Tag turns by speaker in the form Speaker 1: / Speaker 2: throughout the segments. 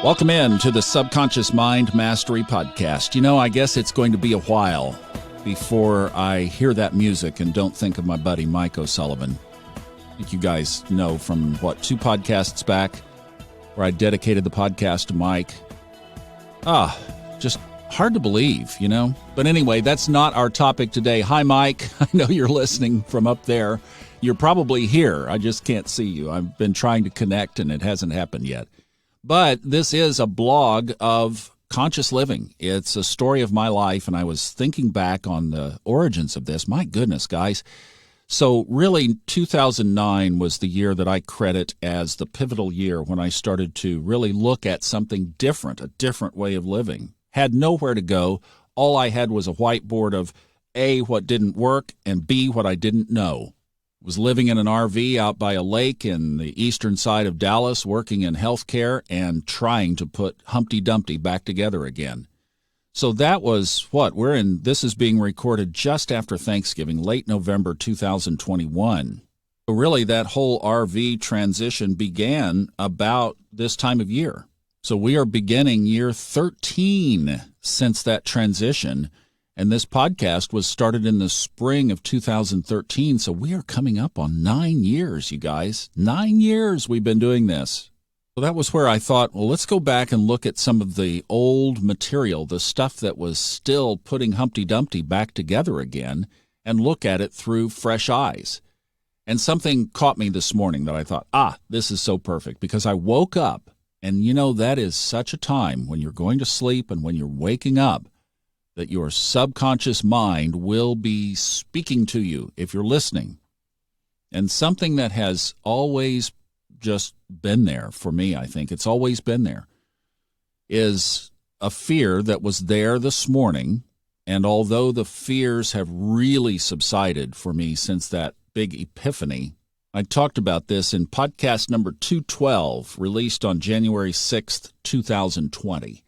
Speaker 1: Welcome in to the Subconscious Mind Mastery Podcast. You know, I guess it's going to be a while before I hear that music and don't think of my buddy Mike O'Sullivan. I think you guys know from, two podcasts back where I dedicated the podcast to Mike. Just hard to believe, you know? But anyway, that's not our topic today. Hi, Mike. I know you're listening from up there. You're probably here. I just can't see you. I've been trying to connect, and it hasn't happened yet. But this is a blog of conscious living. It's a story of my life, and I was thinking back on the origins of this. My goodness, guys. So really, 2009 was the year that I credit as the pivotal year when I started to really look at something different, a different way of living. Had nowhere to go. All I had was a whiteboard of A, what didn't work, and B, what I didn't know. Was living in an RV out by a lake in the eastern side of Dallas, working in healthcare and trying to put Humpty Dumpty back together again. So that was this is being recorded just after Thanksgiving, late November 2021. So really that whole RV transition began about this time of year. So we are beginning year 13 since that transition. And this podcast was started in the spring of 2013, so we are coming up on 9 years, you guys. 9 years we've been doing this. So that was where I thought, well, let's go back and look at some of the old material, the stuff that was still putting Humpty Dumpty back together again, and look at it through fresh eyes. And something caught me this morning that I thought, this is so perfect, because I woke up, and you know, that is such a time when you're going to sleep and when you're waking up, that your subconscious mind will be speaking to you if you're listening. And something that has always just been there for me, I think, it's always been there, is a fear that was there this morning. And although the fears have really subsided for me since that big epiphany, I talked about this in podcast number 212, released on January 6th, 2020.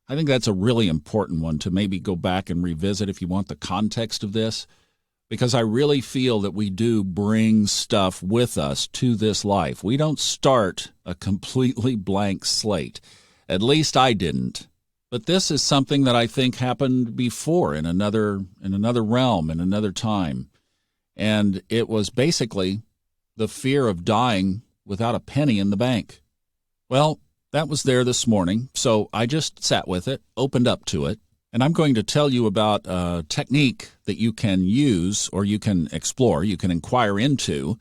Speaker 1: I think that's a really important one to maybe go back and revisit if you want the context of this, because I really feel that we do bring stuff with us to this life. We don't start a completely blank slate. At least I didn't. But this is something that I think happened before in another realm, in another time. And it was basically the fear of dying without a penny in the bank. Well, that was there this morning, so I just sat with it, opened up to it, and I'm going to tell you about a technique that you can use or you can explore, you can inquire into,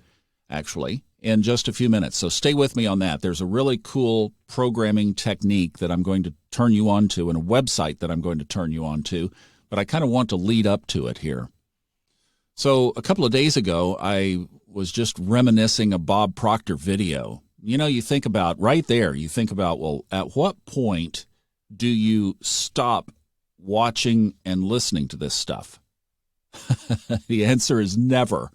Speaker 1: actually, in just a few minutes. So stay with me on that. There's a really cool programming technique that I'm going to turn you on to and a website that I'm going to turn you on to, but I kind of want to lead up to it here. So a couple of days ago, I was just reminiscing a Bob Proctor video. You know, you think about, well, at what point do you stop watching and listening to this stuff? The answer is never.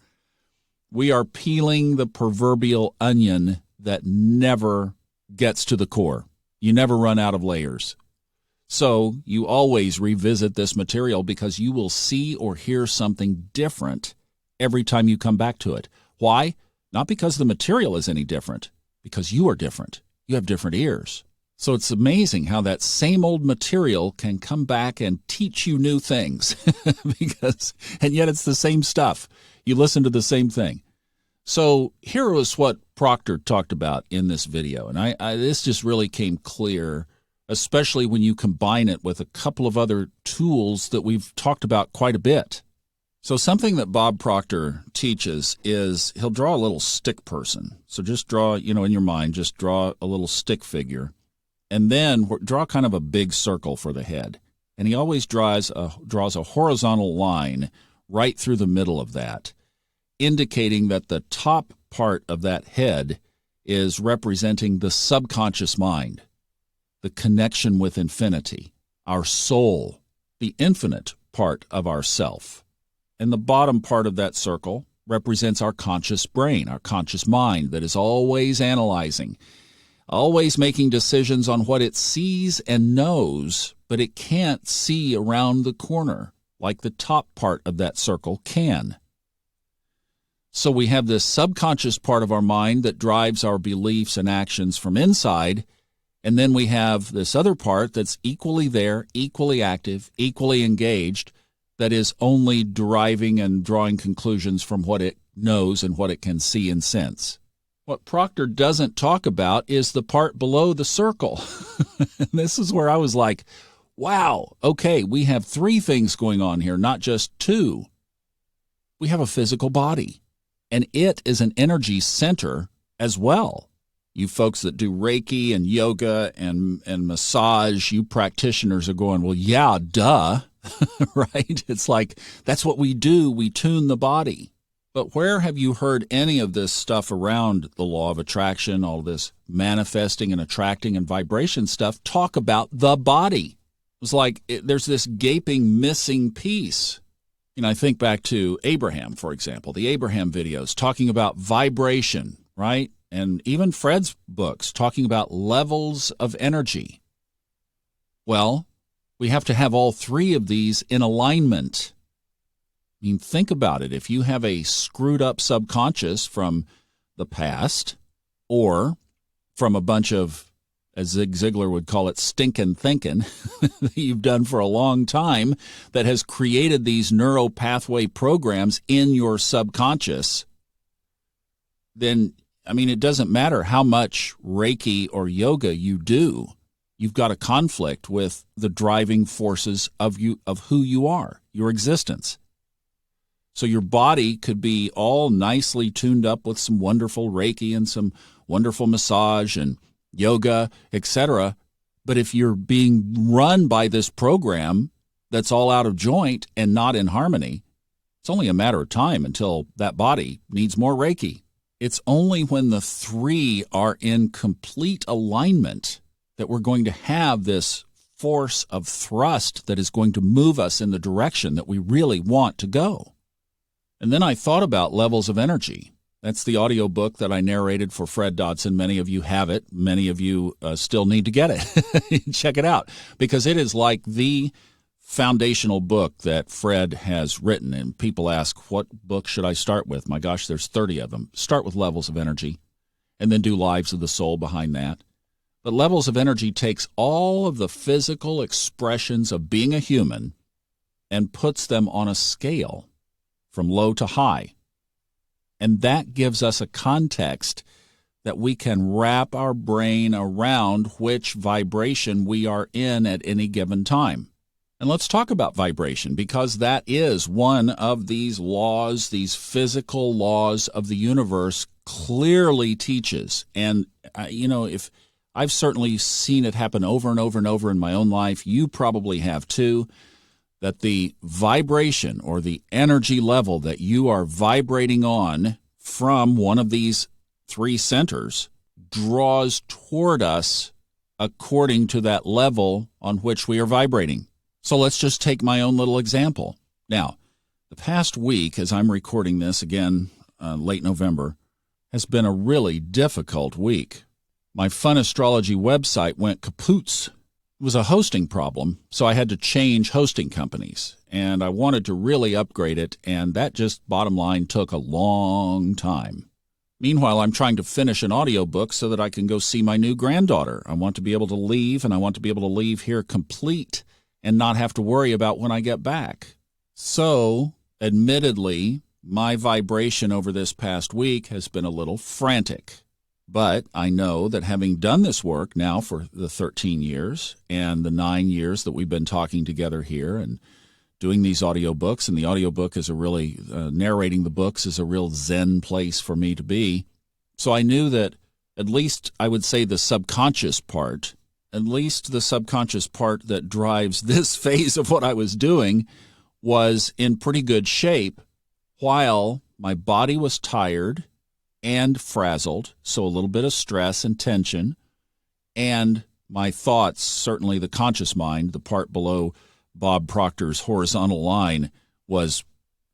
Speaker 1: We are peeling the proverbial onion that never gets to the core. You never run out of layers. So you always revisit this material because you will see or hear something different every time you come back to it. Why? Not because the material is any different. Because you are different. You have different ears. So it's amazing how that same old material can come back and teach you new things. And yet it's the same stuff. You listen to the same thing. So here was what Proctor talked about in this video. And this just really came clear, especially when you combine it with a couple of other tools that we've talked about quite a bit. So something that Bob Proctor teaches is he'll draw a little stick person. So just draw, in your mind, just draw a little stick figure. And then draw kind of a big circle for the head. And he always draws a horizontal line right through the middle of that, indicating that the top part of that head is representing the subconscious mind, the connection with infinity, our soul, the infinite part of ourself. And the bottom part of that circle represents our conscious brain, our conscious mind that is always analyzing, always making decisions on what it sees and knows, but it can't see around the corner like the top part of that circle can. So we have this subconscious part of our mind that drives our beliefs and actions from inside, And then we have this other part that's equally there, equally active, equally engaged, that is only deriving and drawing conclusions from what it knows and what it can see and sense. What Proctor doesn't talk about is the part below the circle. And this is where I was like, wow, okay, we have three things going on here, not just two. We have a physical body, and it is an energy center as well. You folks that do Reiki and yoga and massage, you practitioners are going, well, yeah, duh, right? It's like, that's what we do. We tune the body. But where have you heard any of this stuff around the law of attraction, all this manifesting and attracting and vibration stuff, talk about the body? It's like there's this gaping missing piece. You know, I think back to Abraham, for example, the Abraham videos talking about vibration, right? And even Fred's books talking about levels of energy. Well, we have to have all three of these in alignment. I mean, think about it. If you have a screwed up subconscious from the past or from a bunch of, as Zig Ziglar would call it, stinking thinking that you've done for a long time that has created these neural pathway programs in your subconscious, then, I mean, it doesn't matter how much Reiki or yoga you do. You've got a conflict with the driving forces of who you are, your existence. So your body could be all nicely tuned up with some wonderful Reiki and some wonderful massage and yoga, etc. But if you're being run by this program that's all out of joint and not in harmony, it's only a matter of time until that body needs more Reiki. It's only when the three are in complete alignment that we're going to have this force of thrust that is going to move us in the direction that we really want to go. And then I thought about levels of energy. That's the audiobook that I narrated for Fred Dodson. Many of you have it. Many of you still need to get it. Check it out, because it is like the foundational book that Fred has written. And people ask, what book should I start with? My gosh, there's 30 of them. Start with Levels of Energy and then do Lives of the Soul behind that. But Levels of Energy takes all of the physical expressions of being a human and puts them on a scale from low to high. And that gives us a context that we can wrap our brain around which vibration we are in at any given time. And let's talk about vibration, because that is one of these laws, these physical laws of the universe clearly teaches. And, if I've certainly seen it happen over and over and over in my own life, you probably have too, that the vibration or the energy level that you are vibrating on from one of these three centers draws toward us according to that level on which we are vibrating. So let's just take my own little example. Now, the past week, as I'm recording this again, late November, has been a really difficult week. My Fun Astrology website went kapoots. It was a hosting problem, so I had to change hosting companies, and I wanted to really upgrade it, and that just, bottom line, took a long time. Meanwhile, I'm trying to finish an audiobook so that I can go see my new granddaughter. I want to be able to leave, and I want to be able to leave here complete and not have to worry about when I get back. So, admittedly, my vibration over this past week has been a little frantic. But I know that having done this work now for the 13 years and the 9 years that we've been talking together here and doing these audiobooks, and the audiobook is a really, narrating the books is a real zen place for me to be. So I knew that at least I would say the subconscious part, at least the subconscious part that drives this phase of what I was doing, was in pretty good shape while my body was tired and frazzled, so a little bit of stress and tension, and my thoughts, certainly the conscious mind, the part below Bob Proctor's horizontal line, was,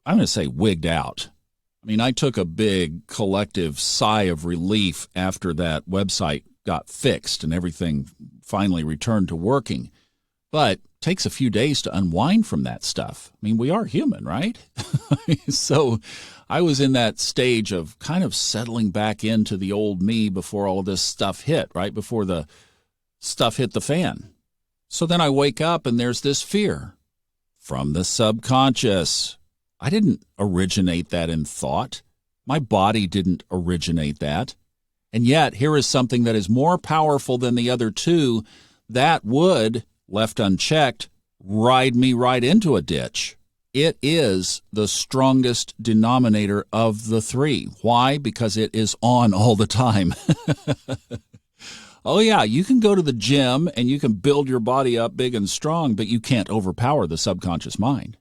Speaker 1: I'm going to say, wigged out. I mean, I took a big collective sigh of relief after that website got fixed and everything finally returned to working. But it takes a few days to unwind from that stuff. I mean, we are human, right? So I was in that stage of kind of settling back into the old me before all of this stuff hit, right? Before the stuff hit the fan. So then I wake up and there's this fear from the subconscious. I didn't originate that in thought. My body didn't originate that. And yet, here is something that is more powerful than the other two that would, left unchecked, ride me right into a ditch. It is the strongest denominator of the three. Why? Because it is on all the time. Oh, yeah, you can go to the gym and you can build your body up big and strong, but you can't overpower the subconscious mind.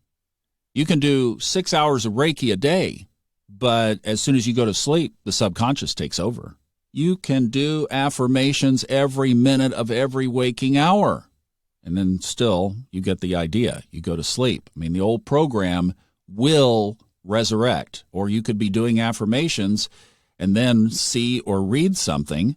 Speaker 1: You can do 6 hours of Reiki a day, but as soon as you go to sleep, the subconscious takes over. You can do affirmations every minute of every waking hour, and then still you get the idea. You go to sleep. I mean, the old program will resurrect, or you could be doing affirmations and then see or read something,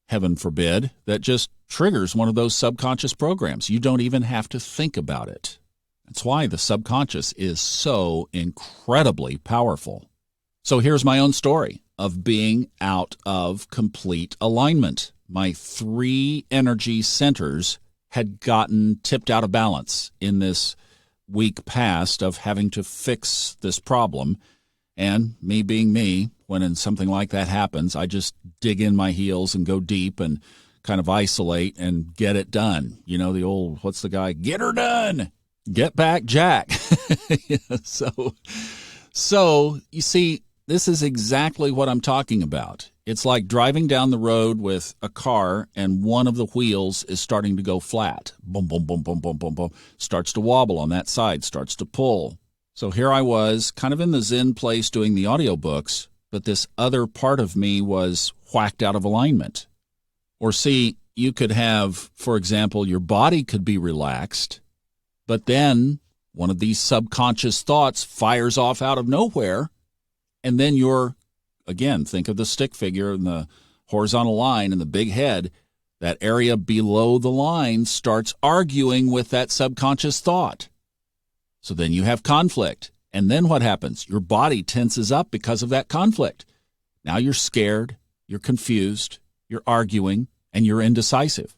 Speaker 1: heaven forbid, that just triggers one of those subconscious programs. You don't even have to think about it. That's why the subconscious is so incredibly powerful. So here's my own story of being out of complete alignment. My 3 energy centers had gotten tipped out of balance in this week past of having to fix this problem. And me being me, when something like that happens, I just dig in my heels and go deep and kind of isolate and get it done. You know, the old, what's the guy? Get her done. Get back, Jack. So you see, this is exactly what I'm talking about. It's like driving down the road with a car and one of the wheels is starting to go flat. Boom, boom, boom, boom, boom, boom, boom. Starts to wobble on that side, starts to pull. So here I was kind of in the Zen place doing the audiobooks, but this other part of me was whacked out of alignment. Or see, you could have, for example, your body could be relaxed, but then one of these subconscious thoughts fires off out of nowhere, and then you're, again, think of the stick figure and the horizontal line and the big head. That area below the line starts arguing with that subconscious thought. So then you have conflict. And then what happens? Your body tenses up because of that conflict. Now you're scared, you're confused, you're arguing, and you're indecisive.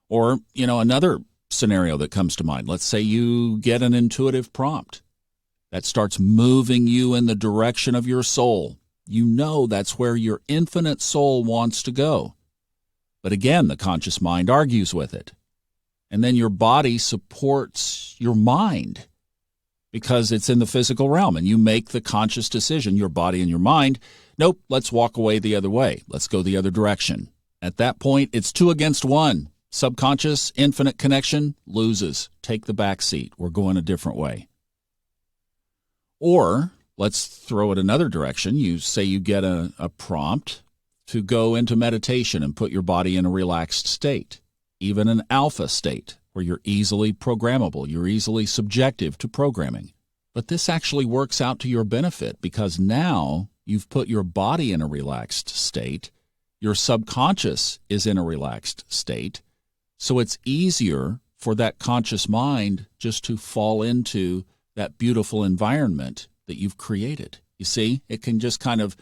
Speaker 1: Or, another scenario that comes to mind. Let's say you get an intuitive prompt that starts moving you in the direction of your soul. You know that's where your infinite soul wants to go. But again, the conscious mind argues with it. And then your body supports your mind because it's in the physical realm, and you make the conscious decision, your body and your mind, nope, let's walk away the other way. Let's go the other direction. At that point, it's 2 against 1. Subconscious, infinite connection, loses. Take the back seat. We're going a different way. Or let's throw it another direction. You say you get a prompt to go into meditation and put your body in a relaxed state, even an alpha state where you're easily programmable, you're easily subjective to programming. But this actually works out to your benefit because now you've put your body in a relaxed state, your subconscious is in a relaxed state, so it's easier for that conscious mind just to fall into that beautiful environment that you've created. You see, it can just kind of,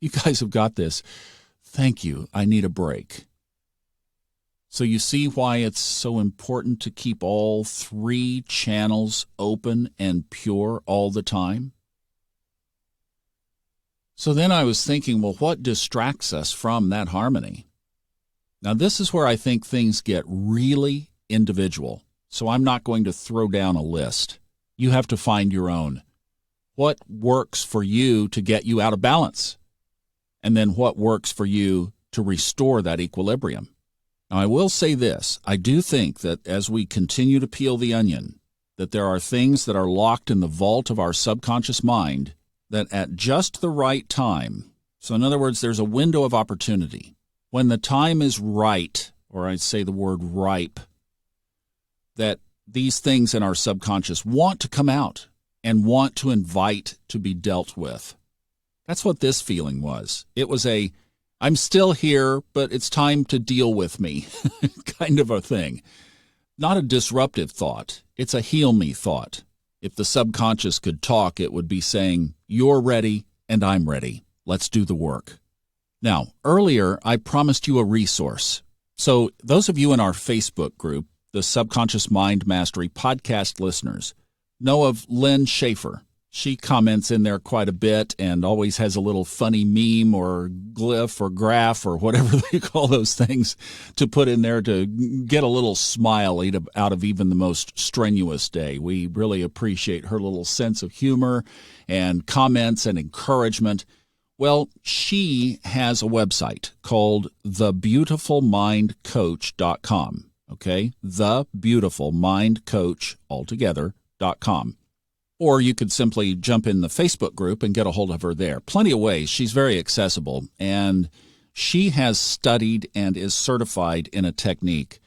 Speaker 1: you guys have got this. Thank you. I need a break. So you see why it's so important to keep all 3 channels open and pure all the time? So then I was thinking, well, what distracts us from that harmony? Now, this is where I think things get really individual. So I'm not going to throw down a list. You have to find your own. What works for you to get you out of balance? And then what works for you to restore that equilibrium? Now, I will say this. I do think that as we continue to peel the onion, that there are things that are locked in the vault of our subconscious mind that at just the right time, so in other words, there's a window of opportunity. When the time is right, or I'd say the word ripe, that these things in our subconscious want to come out and want to invite to be dealt with. That's what this feeling was. It was I'm still here, but it's time to deal with me kind of a thing. Not a disruptive thought. It's a heal me thought. If the subconscious could talk, it would be saying, you're ready and I'm ready. Let's do the work. Now, earlier, I promised you a resource. So those of you in our Facebook group, the Subconscious Mind Mastery podcast listeners, know of Lynn Schaefer. She comments in there quite a bit and always has a little funny meme or glyph or graph or whatever they call those things to put in there to get a little smile out of even the most strenuous day. We really appreciate her little sense of humor and comments and encouragement. Well, she has a website called thebeautifulmindcoach.com. Okay, thebeautifulmindcoach altogether.com. Or you could simply jump in the Facebook group and get a hold of her there. Plenty of ways. She's very accessible, and she has studied and is certified in a technique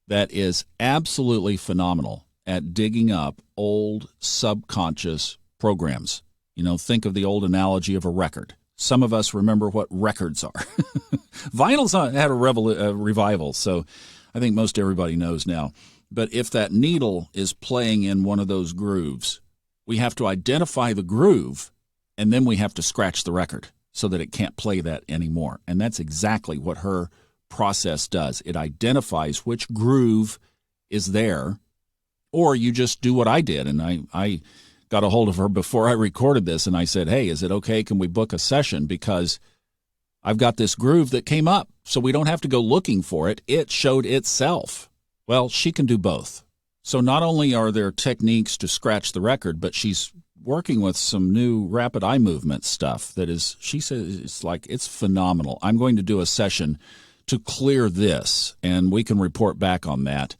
Speaker 1: that is absolutely phenomenal at digging up old subconscious programs. You know, think of the old analogy of a record. Some of us remember what records are. Vinyl's had a revival, so I think most everybody knows now. But if that needle is playing in one of those grooves, we have to identify the groove, and then we have to scratch the record so that it can't play that anymore. And that's exactly what her process does. It identifies which groove is there, or you just do what I did. And I got a hold of her before I recorded this, and I said, hey, is it okay? Can we book a session? Because I've got this groove that came up, so we don't have to go looking for it. It showed itself. Well, she can do both. So not only are there techniques to scratch the record, but she's working with some new rapid eye movement stuff that is, she says, it's phenomenal. I'm going to do a session to clear this, and we can report back on that.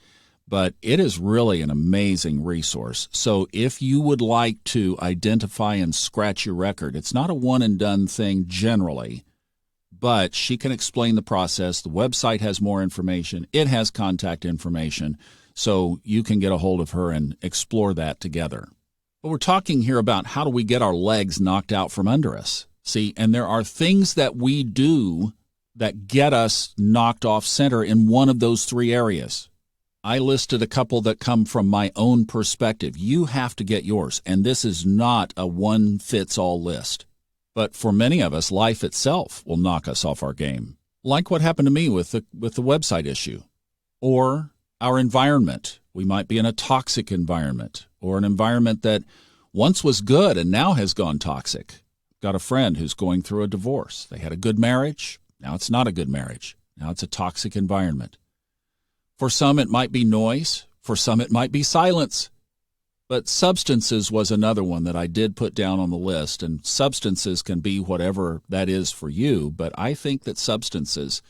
Speaker 1: But it is really an amazing resource. So if you would like to identify and scratch your record, it's not a one-and-done thing generally, but she can explain the process. The website has more information. It has contact information. So you can get a hold of her and explore that together. But we're talking here about how do we get our legs knocked out from under us. See, and there are things that we do that get us knocked off center in one of those three areas. I listed a couple that come from my own perspective. You have to get yours, and this is not a one-fits-all list. But for many of us, life itself will knock us off our game, like what happened to me with the website issue, or our environment. We might be in a toxic environment, or an environment that once was good and now has gone toxic. Got a friend who's going through a divorce. They had a good marriage. Now it's not a good marriage. Now it's a toxic environment. For some, it might be noise. For some, it might be silence. But substances was another one that I did put down on the list, and substances can be whatever that is for you, but I think that substances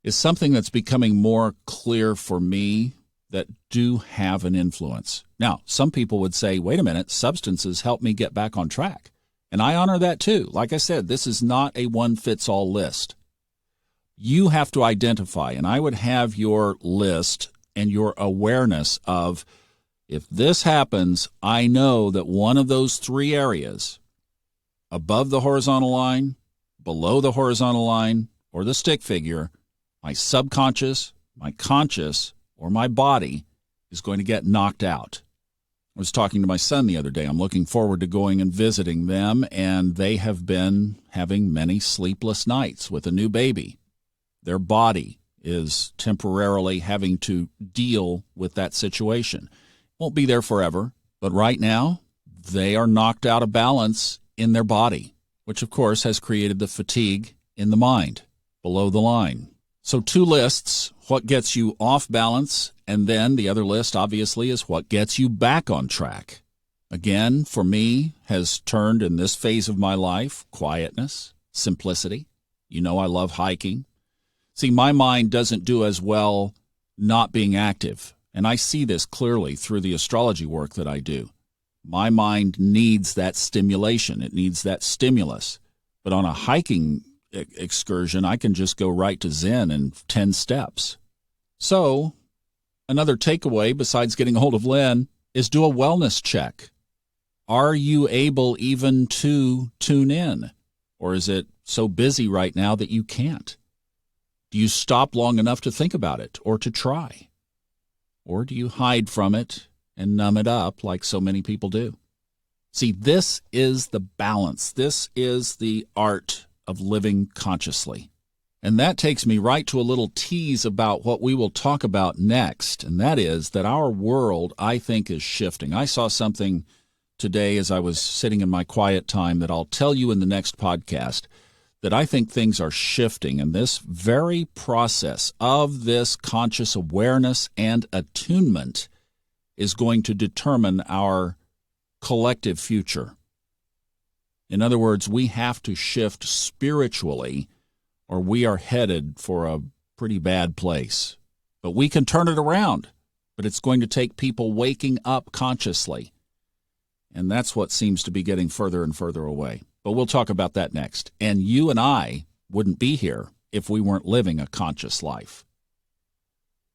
Speaker 1: is something that's becoming more clear for me that do have an influence. Now, some people would say, wait a minute, substances help me get back on track. And I honor that too. Like I said, this is not a one-fits-all list. You have to identify, and I would have your list and your awareness of, if this happens, I know that one of those three areas, above the horizontal line, below the horizontal line, or the stick figure, my subconscious, my conscious, or my body is going to get knocked out. I was talking to my son the other day. I'm looking forward to going and visiting them, and they have been having many sleepless nights with a new baby. Their body is temporarily having to deal with that situation. Won't be there forever, but right now they are knocked out of balance in their body, which of course has created the fatigue in the mind below the line. So two lists, what gets you off balance, and then the other list obviously is what gets you back on track. Again, for me, has turned in this phase of my life, quietness, simplicity. You know I love hiking. See, my mind doesn't do as well not being active. And I see this clearly through the astrology work that I do. My mind needs that stimulation. It needs that stimulus. But on a hiking excursion, I can just go right to Zen in 10 steps. So another takeaway, besides getting a hold of Lynn, is do a wellness check. Are you able even to tune in? Or is it so busy right now that you can't? Do you stop long enough to think about it or to try? Or do you hide from it and numb it up like so many people do? See, this is the balance. This is the art of living consciously. And that takes me right to a little tease about what we will talk about next, and that is that our world, I think, is shifting. I saw something today as I was sitting in my quiet time that I'll tell you in the next podcast, that I think things are shifting, and this very process of this conscious awareness and attunement is going to determine our collective future. In other words, we have to shift spiritually, or we are headed for a pretty bad place. But we can turn it around, but it's going to take people waking up consciously. And that's what seems to be getting further and further away. But we'll talk about that next. And you and I wouldn't be here if we weren't living a conscious life.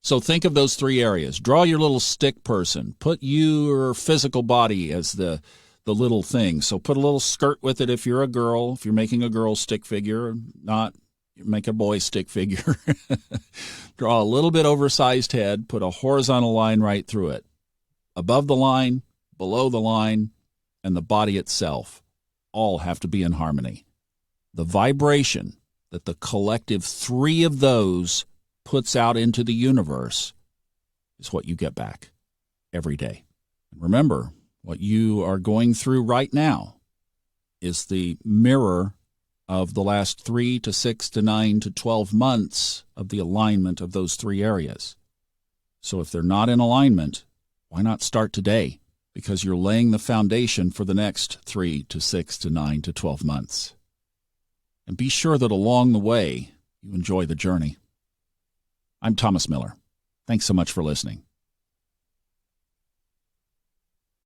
Speaker 1: So think of those three areas. Draw your little stick person. Put your physical body as the little thing. So put a little skirt with it if you're a girl. If you're making a girl stick figure, not make a boy stick figure. Draw a little bit oversized head. Put a horizontal line right through it. Above the line, below the line, and the body itself all have to be in harmony. The vibration that the collective three of those puts out into the universe is what you get back every day. Remember, what you are going through right now is the mirror of the last 3 to 6 to 9 to 12 months of the alignment of those three areas. So if they're not in alignment, why not start today? Because you're laying the foundation for the next 3 to 6 to 9 to 12 months. And be sure that along the way, you enjoy the journey. I'm Thomas Miller. Thanks so much for listening.